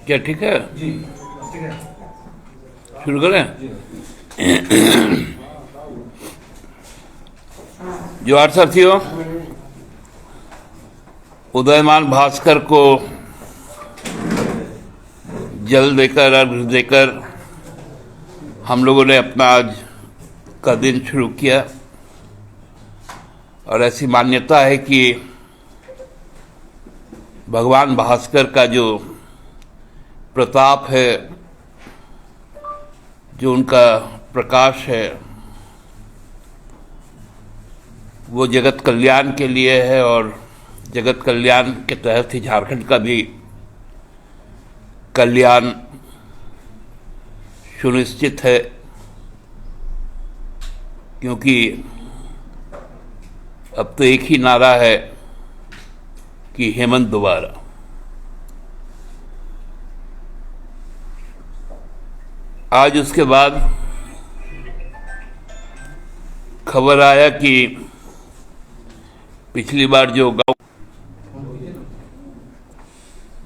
क्या ठीक है जी, ठीक है। शुरू करें। जोहार साथियों, उदयमान भास्कर को जल देकर अर्घ्य देकर हम लोगों ने अपना आज का दिन शुरू किया। और ऐसी मान्यता है कि भगवान भास्कर का जो प्रताप है, जो उनका प्रकाश है, वो जगत कल्याण के लिए है और जगत कल्याण के तहत ही झारखंड का भी कल्याण सुनिश्चित है। क्योंकि अब तो एक ही नारा है कि हेमंत दोबारा। आज उसके बाद खबर आया कि पिछली बार जो गांव,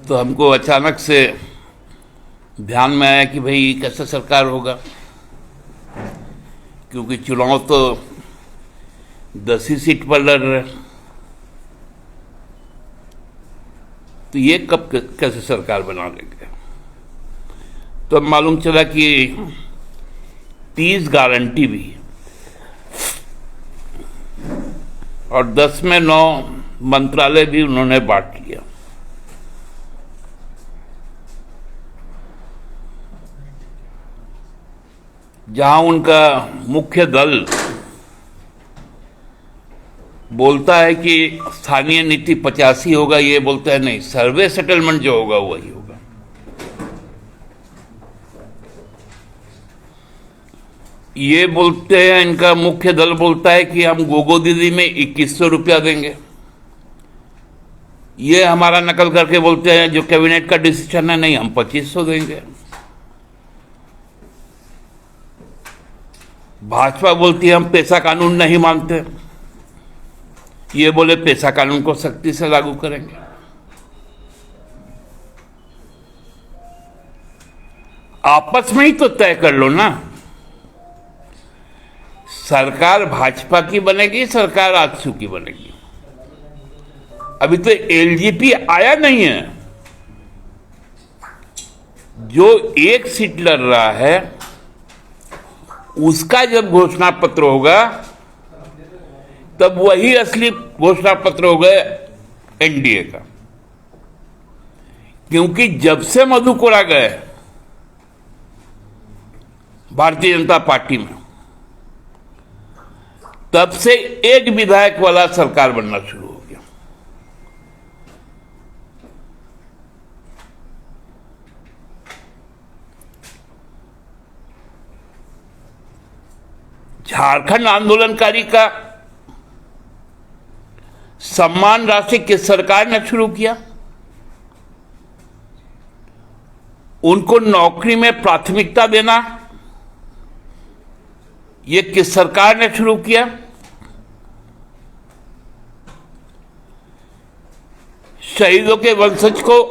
तो हमको अचानक से ध्यान में आया कि भाई कैसे सरकार होगा, क्योंकि चुनाव तो 10 ही सीट पर लड़ रहे, तो ये कब कैसे सरकार बना लेंगे। तो मालूम चला कि 30 गारंटी भी और 10 में 9 मंत्रालय भी उन्होंने बांट लिया। जहां उनका मुख्य दल बोलता है कि स्थानीय नीति 85 होगा, ये बोलता है नहीं, सर्वे सेटलमेंट जो होगा वही होगा। ये बोलते हैं, इनका मुख्य दल बोलता है कि हम गोगो दीदी में 2100 रुपया देंगे। ये हमारा नकल करके बोलते हैं जो कैबिनेट का डिसीजन है, नहीं हम 2500 देंगे। भाजपा बोलती है हम पेशा कानून नहीं मानते, ये बोले पेशा कानून को सख्ती से लागू करेंगे। आपस में ही तो तय कर लो ना, सरकार भाजपा की बनेगी, सरकार आजसू की बनेगी। अभी तो एलजेपी आया नहीं है। जो एक सीट लड़ रहा है उसका जब घोषणा पत्र होगा तब वही असली घोषणा पत्र होगा एनडीए का। क्योंकि जब से मधु कोड़ा गए भारतीय जनता पार्टी में, तब से एक विधायक वाला सरकार बनना शुरू हो गया। झारखंड आंदोलनकारी का सम्मान राशि किस सरकार ने शुरू किया? उनको नौकरी में प्राथमिकता देना ये किस सरकार ने शुरू किया? शहीदों के वंशज को,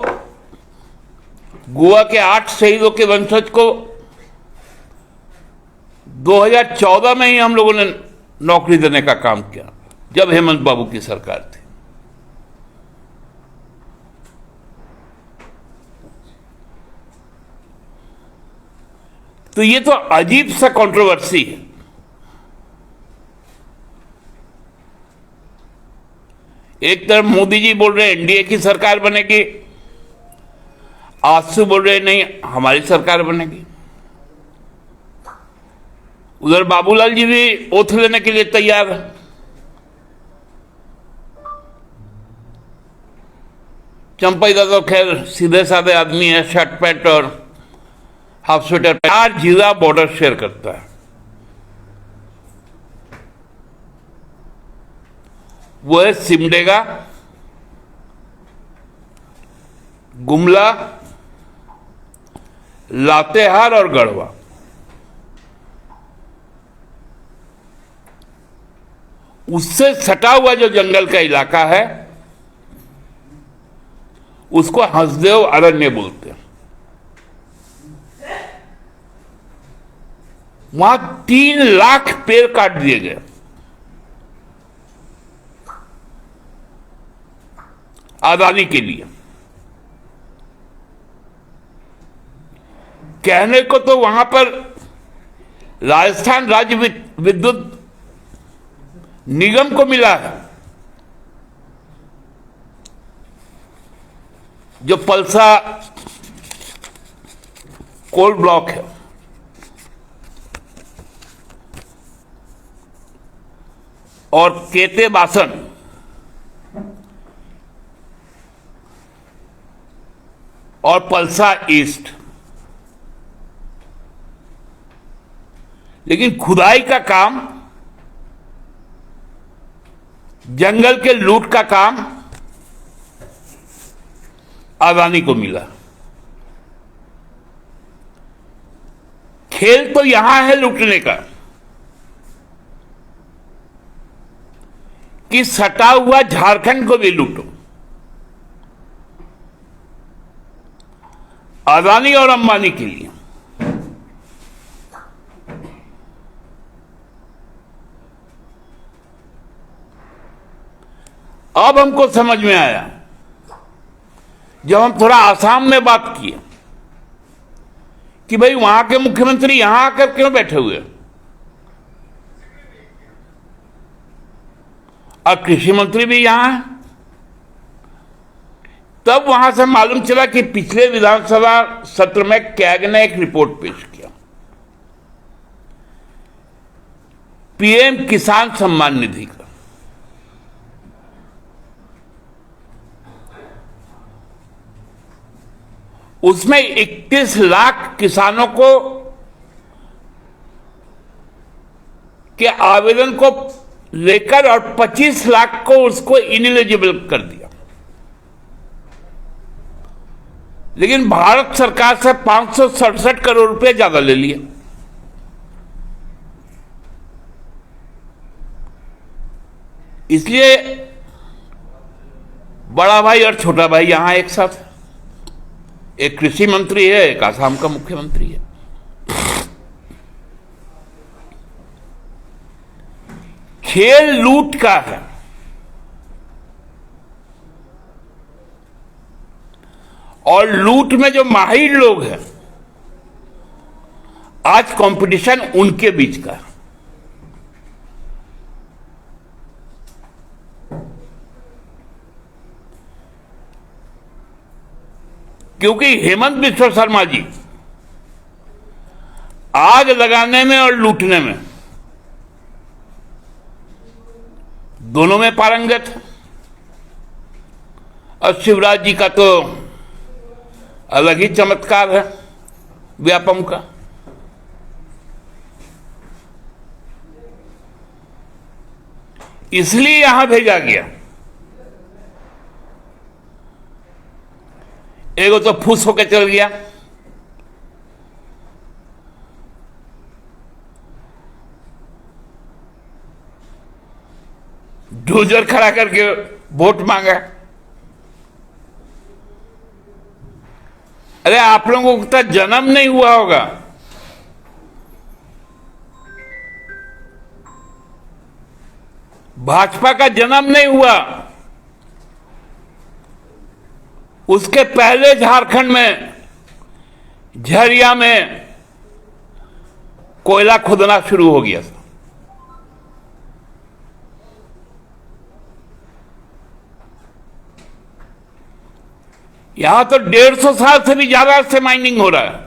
गोवा के 8 शहीदों के वंशज को 2014 में ही हम लोगों ने नौकरी देने का काम किया, जब हेमंत बाबू की सरकार थी। तो ये तो अजीब सा कंट्रोवर्सी है। एक तरफ मोदी जी बोल रहे हैं एनडीए की सरकार बनेगी, आजसू बोल रहे नहीं हमारी सरकार बनेगी। उधर बाबूलाल जी भी ओथ लेने के लिए तैयार है। चंपई दादा तो खैर सीधे साधे आदमी है, शर्ट पैंट और हाफ स्वेटर। 4 जिला बॉर्डर शेयर करता है। वो है सिमडेगा, गुमला, लातेहार और गढ़वा। उससे सटा हुआ जो जंगल का इलाका है उसको हंसदेव अरण्य बोलते हैं। वहां 3 लाख पेड़ काट दिए गए। आजादी के लिए। कहने को तो वहां पर राजस्थान राज्य विद्युत निगम को मिला है, जो पलसा कोल ब्लॉक है, और केते बासन और पलसा ईस्ट। लेकिन खुदाई का काम, जंगल के लूट का काम अदानी को मिला। खेल तो यहां है लूटने का कि सटा हुआ झारखंड को भी लूटो। अदानी और अंबानी के लिए। अब हमको समझ में आया जब हम थोड़ा आसाम में बात किए कि भाई वहां के मुख्यमंत्री यहां आकर क्यों बैठे हुए, और कृषि मंत्री भी यहां है। तब वहां से मालूम चला कि पिछले विधानसभा सत्र में कैग ने एक रिपोर्ट पेश किया, पीएम किसान सम्मान निधि का। उसमें 31 लाख किसानों को के आवेदन को लेकर और 25 लाख को उसको इनएलिजिबल कर दिया। लेकिन भारत सरकार से 567 करोड़ रुपए ज्यादा ले लिए। इसलिए बड़ा भाई और छोटा भाई यहां एक साथ, एक कृषि मंत्री है, एक आसाम का मुख्यमंत्री है। खेल लूट का है। और लूट में जो माहिर लोग हैं, आज कंपटीशन उनके बीच का है। क्योंकि हेमंत बिस्वा शर्मा जी आग लगाने में और लूटने में दोनों में पारंगत है। और शिवराज जी का तो अलग ही चमत्कार है व्यापम का। इसलिए यहां भेजा गया। एगो तो फुस होकर चल गया, डोजर खड़ा करके वोट मांगा। अरे आप लोगों को तो जन्म नहीं हुआ होगा, भाजपा का जन्म नहीं हुआ। उसके पहले झारखंड में झरिया में कोयला खोदना शुरू हो गया था। यहां तो 150 साल से भी ज्यादा से माइनिंग हो रहा है।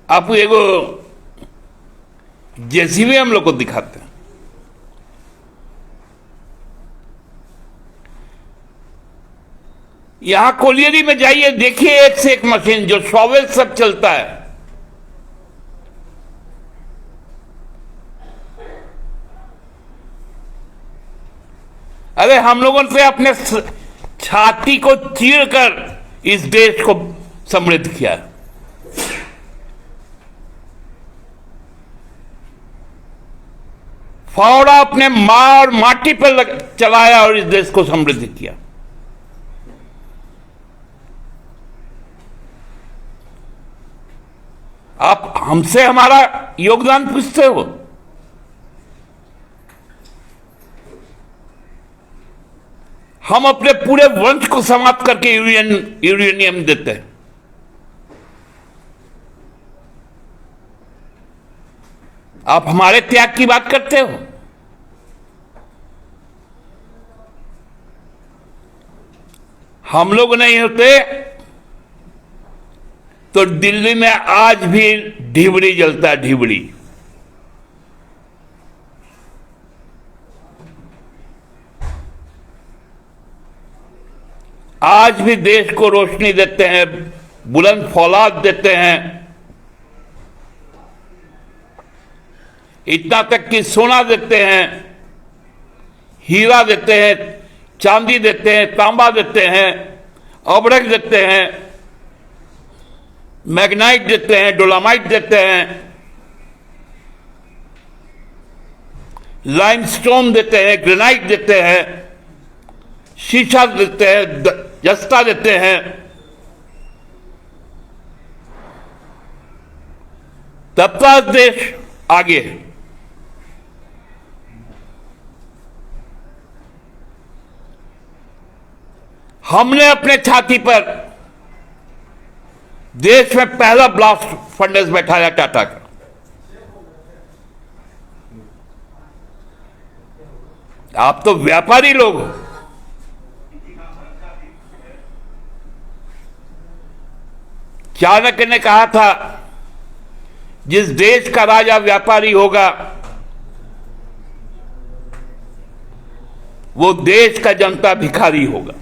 आप एगो जेसीबी हम लोग को दिखाते हैं। यहां कोलियरी में जाइए, देखिए एक से एक मशीन, जो शॉवेल सब चलता है। अरे हम लोगों ने अपने छाती को चीरकर इस देश को समृद्ध किया। फावड़ा अपने माँ और माटी पर चलाया और इस देश को समृद्ध किया। आप हमसे हमारा योगदान पूछते हो? हम अपने पूरे वंश को समाप्त करके यूरेनियम देते हैं। आप हमारे त्याग की बात करते हो? हम लोग नहीं होते तो दिल्ली में आज भी ढिबरी जलता है, ढिबरी। आज भी देश को रोशनी देते हैं, बुलंद फौलाद देते हैं। इतना तक कि सोना देते हैं, हीरा देते हैं, चांदी देते हैं, तांबा देते हैं, अबरक देते हैं, मैग्नाइट देते हैं, डोलामाइट देते हैं, लाइमस्टोन देते हैं, ग्रेनाइट देते हैं, शीशा देते हैं, जस्ता देते हैं। तब तक देश आगे है। हमने अपने छाती पर देश में पहला ब्लास्ट फर्नेस बैठाया टाटा का। आप तो व्यापारी लोग हो। चाणक्य ने कहा था, जिस देश का राजा व्यापारी होगा वो देश का जनता भिखारी होगा।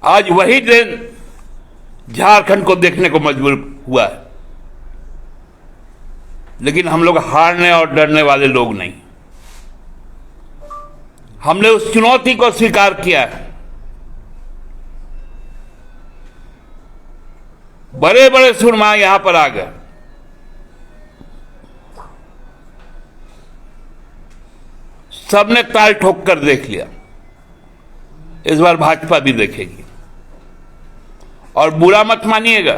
आज वही दिन झारखंड को देखने को मजबूर हुआ है, लेकिन हम लोग हारने और डरने वाले लोग नहीं। हमने उस चुनौती को स्वीकार किया है। बड़े बड़े सुरमा यहां पर आ गए। सबने ताल ठोक कर देख लिया। इस बार भाजपा भी देखेगी। और बुरा मत मानिएगा,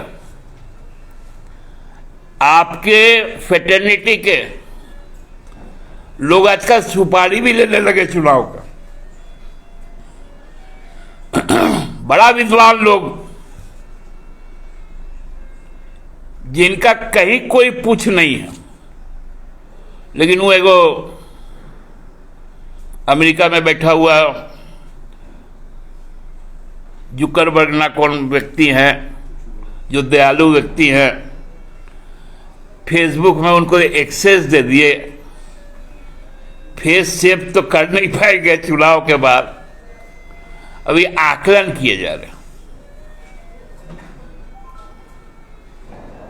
आपके फेटर्निटी के लोग आजकल सुपारी भी लेने लगे चुनाव का। बड़ा विद्वान लोग, जिनका कहीं कोई पूछ नहीं है, लेकिन वो एगो अमेरिका में बैठा हुआ जुकरबर्ग ना कौन व्यक्ति हैं, जो दयालु व्यक्ति हैं, फेसबुक में उनको एक्सेस दे दिए। फेस सेव तो कर नहीं पाएंगे चुनाव के बाद। अभी आकलन किए जा रहे हैं।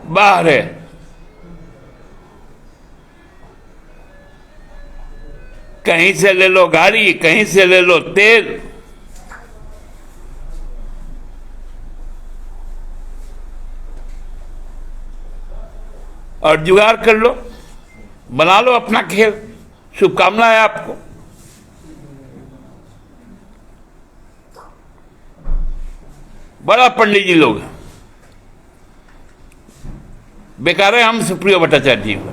बाहर है, कहीं से ले लो गाड़ी, कहीं से ले लो तेल। और जुगाड़ कर लो, बना लो अपना खेल। शुभकामनाएं आपको। बड़ा पंडित जी लोग हैं, बेकार है हम सुप्रियो भट्टाचार्य जी को।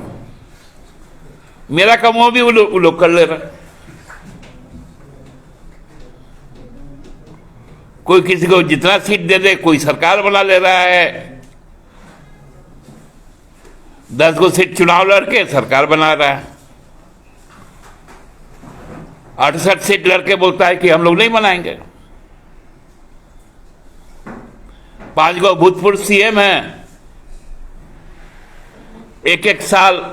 मेरा काम वो भी वो लोग कर ले रहे। कोई किसी को जितना सीट दे दे, कोई सरकार बना ले रहा है। 10 को सीट चुनाव लड़के सरकार बना रहा है। 68 सीट लड़के बोलता है कि हम लोग नहीं बनाएंगे। 5 को भूतपूर्व सीएम है। एक साल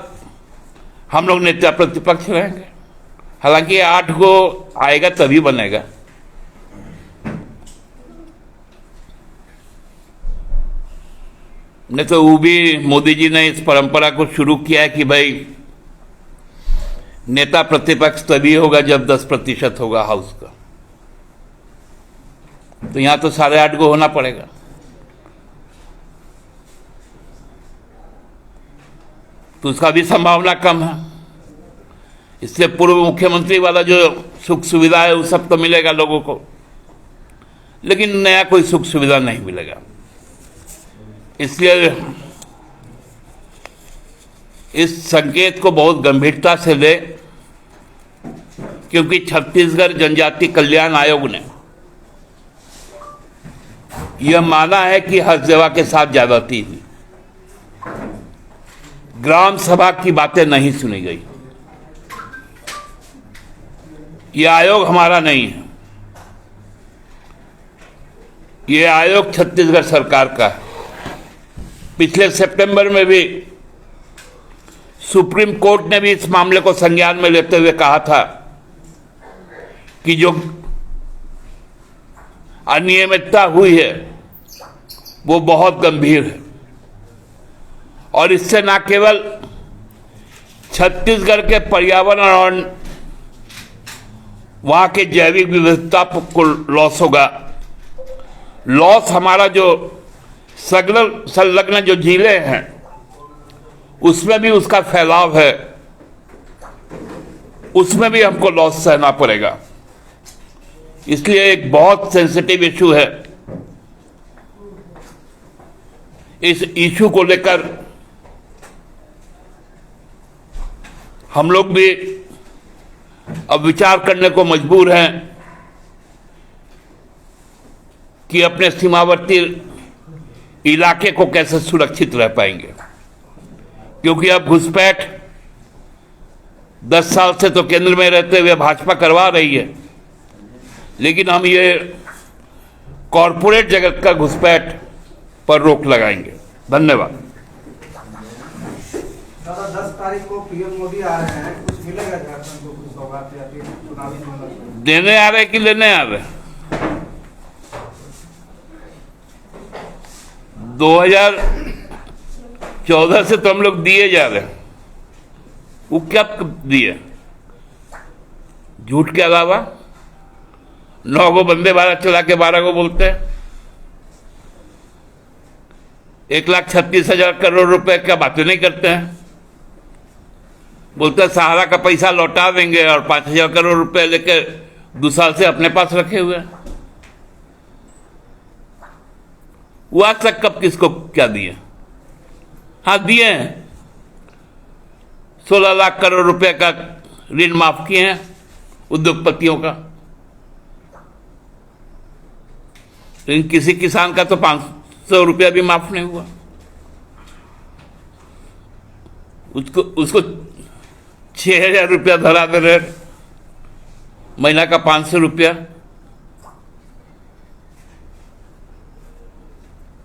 हम लोग नेता प्रतिपक्ष रहेंगे। हालांकि 8 को आएगा तभी बनेगा। नहीं तो वो भी मोदी जी ने इस परंपरा को शुरू किया है कि भाई नेता प्रतिपक्ष तभी होगा जब 10% होगा हाउस का। तो यहां तो 8.5 को होना पड़ेगा। तो उसका भी संभावना कम है। इसलिए पूर्व मुख्यमंत्री वाला जो सुख सुविधा है वो सब तो मिलेगा लोगों को, लेकिन नया कोई सुख सुविधा नहीं मिलेगा। इसलिए इस संकेत को बहुत गंभीरता से ले, क्योंकि छत्तीसगढ़ जनजाति कल्याण आयोग ने यह माना है कि हरसेवा के साथ ज्यादती हुई, ग्राम सभा की बातें नहीं सुनी गई। यह आयोग हमारा नहीं है, यह आयोग छत्तीसगढ़ सरकार का है। पिछले सितंबर में भी सुप्रीम कोर्ट ने भी इस मामले को संज्ञान में लेते हुए कहा था कि जो अनियमितता हुई है वो बहुत गंभीर है, और इससे न केवल छत्तीसगढ़ के पर्यावरण और वहां के जैविक विविधता को लॉस होगा, लॉस हमारा जो संलग्न जो झीलें हैं उसमें भी उसका फैलाव है, उसमें भी हमको लॉस सहना पड़ेगा। इसलिए एक बहुत सेंसिटिव इशू है। इस इशू को लेकर हम लोग भी अब विचार करने को मजबूर हैं कि अपने सीमावर्ती इलाके को कैसे सुरक्षित रह पाएंगे, क्योंकि अब घुसपैठ 10 साल से तो केंद्र में रहते हुए भाजपा करवा रही है, लेकिन हम ये कॉरपोरेट जगत का घुसपैठ पर रोक लगाएंगे। धन्यवाद। दादा 10 तारीख को पीएम मोदी आ रहे हैं, कुछ मिलेगा झारखंड को, कुछ सौगात या फिर चुनावी देने आ रहे कि लेने आ रहे? 2014 से तो हम लोग दिए जा रहे हैं, वो क्या दिए? झूठ के अलावा 9 गो वंदे भारत चला के 12 को बोलते हैं। 1,36,000 करोड़ रुपए का बातें नहीं करते हैं, बोलते सहारा का पैसा लौटा देंगे और 5,000 करोड़ रुपए लेकर 2 साल से अपने पास रखे हुए हैं। वो आज तक कब किसको क्या दिए? हाँ दिए हैं, 16 लाख करोड़ रुपए का ऋण माफ किए हैं उद्योगपतियों का, लेकिन किसी किसान का तो 500 रुपया भी माफ नहीं हुआ। उसको 6,000 रुपया धरा दे रहे, महीना का 500 रुपया,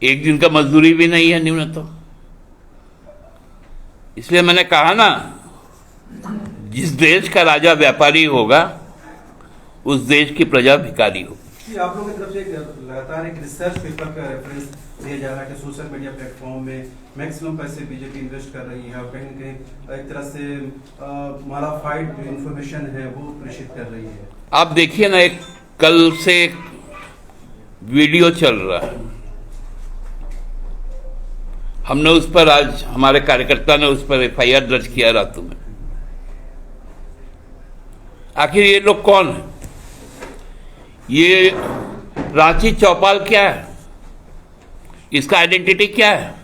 एक दिन का मजदूरी भी नहीं है न्यूनतम। इसलिए मैंने कहा ना, जिस देश का राजा व्यापारी होगा उस देश की प्रजा भिखारी होगी। आप लोगों की तरफ से लगातार एक रिसर्च पेपर का रेफरेंस दिया जा रहा है कि सोशल मीडिया प्लेटफॉर्म में मैक्सिमम पैसे बीजेपी इन्वेस्ट कर रही है और कहीं न कहीं एक तरह से मॉडिफाइड जो इन्फॉर्मेशन है वो प्रेषित कर रही है। आप देखिए ना, एक कल से एक वीडियो चल रहा है, हमने उस पर आज हमारे कार्यकर्ता ने उस पर FIR दर्ज किया रातों में। आखिर ये लोग कौन है? ये रांची चौपाल क्या है? इसका आइडेंटिटी क्या है?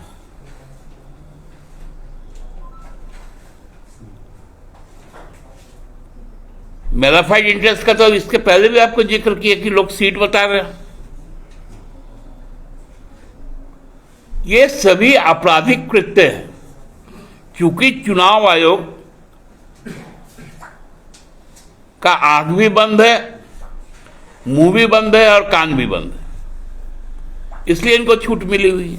मैलाफाइड इंटरेस्ट का तो इसके पहले भी आपको जिक्र किया कि लोग सीट बता रहे हैं। ये सभी आपराधिक कृत्य हैं, क्योंकि चुनाव आयोग का आंख भी बंद है, मुंह भी बंद है और कान भी बंद है, इसलिए इनको छूट मिली हुई है।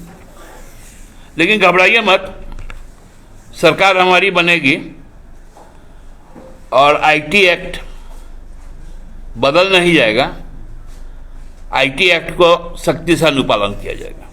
लेकिन घबराइए मत, सरकार हमारी बनेगी और IT एक्ट बदल नहीं जाएगा, IT एक्ट को सख्ती से अनुपालन किया जाएगा।